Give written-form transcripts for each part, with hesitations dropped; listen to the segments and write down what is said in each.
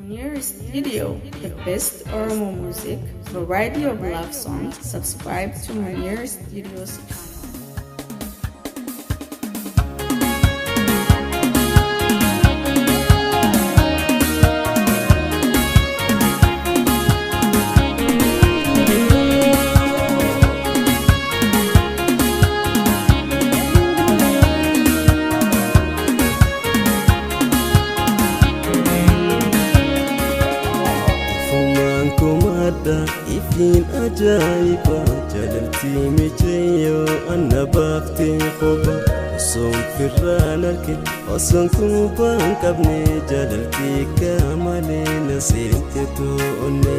Munir Studio, the best oromo music, variety of love songs. Subscribe to Munir Studio's channel. ifin ajaiba jalalti mijayo anna bafti khoba som firran alke oson kuban kabne jalalti kamale nasirte to onne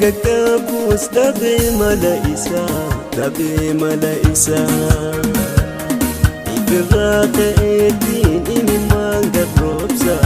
Gagabus dabe malaisa Ibiraka etin imi manga dropsa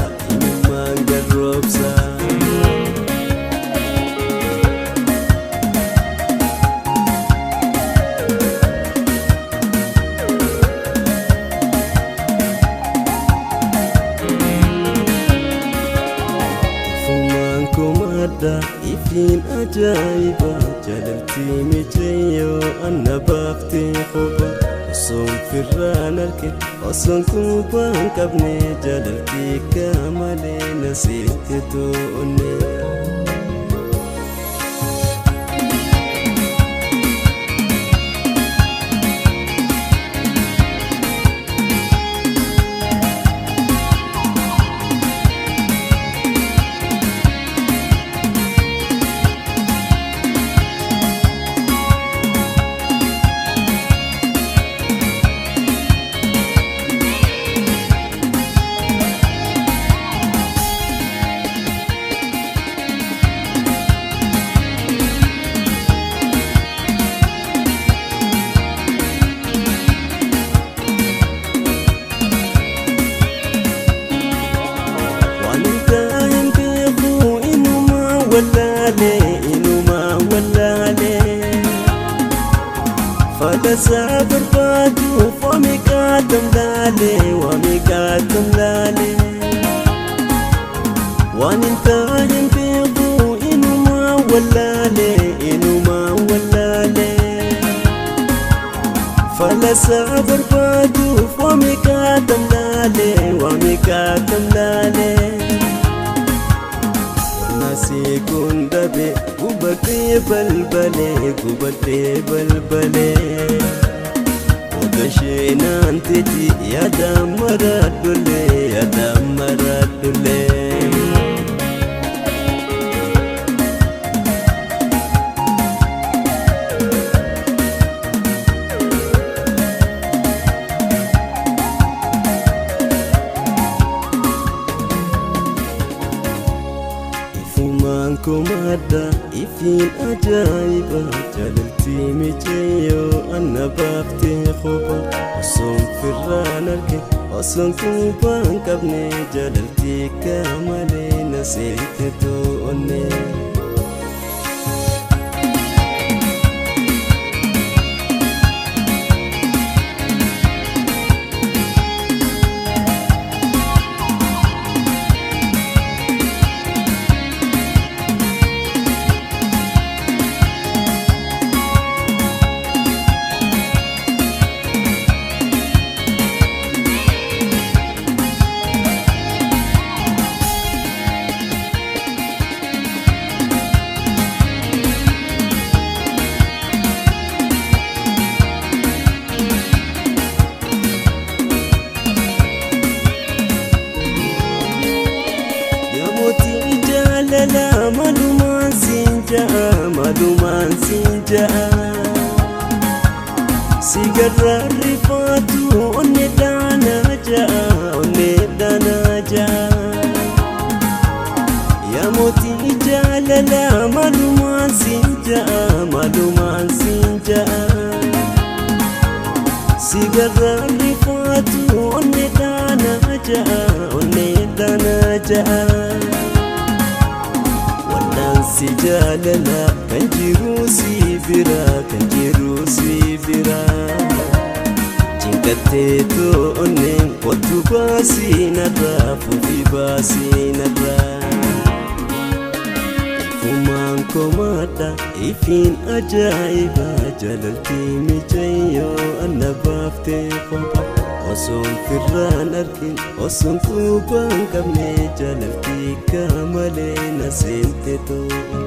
Fuman kumada ifin ajaiba jalalti mijayo anna bafti khoba oson firran alke oson kuban kabne jalalti kamale nasirte to onne sabar batu famikatam lale wanin tahin biqu inuma wallale fala sabar batu famikatam lale nasi kundabe gubate balbale Gashinan titi yadamara dule Ifuman kumada ifin ajaiba jalalti mijayo anna bafti khoba oson firran alke oson kuban kabne jalalti kamale nasirte to onne malumaan siin ja'a si garra rifaatu onne daanaa ja'a yaa mootii jaalala malumaan siin ja'a si garra rifaatu onne daanaa ja'a si jaalala kan jiru si bira cinqattee to'onneen kottu baasinarraa fufi baasinarraa ifumaan komaadha ifiin ajaa'iba jaalaltii mijayyoo anna baaftee kopha osoon firraan argin osoon quban qabne jaalaltii kamalee na seente too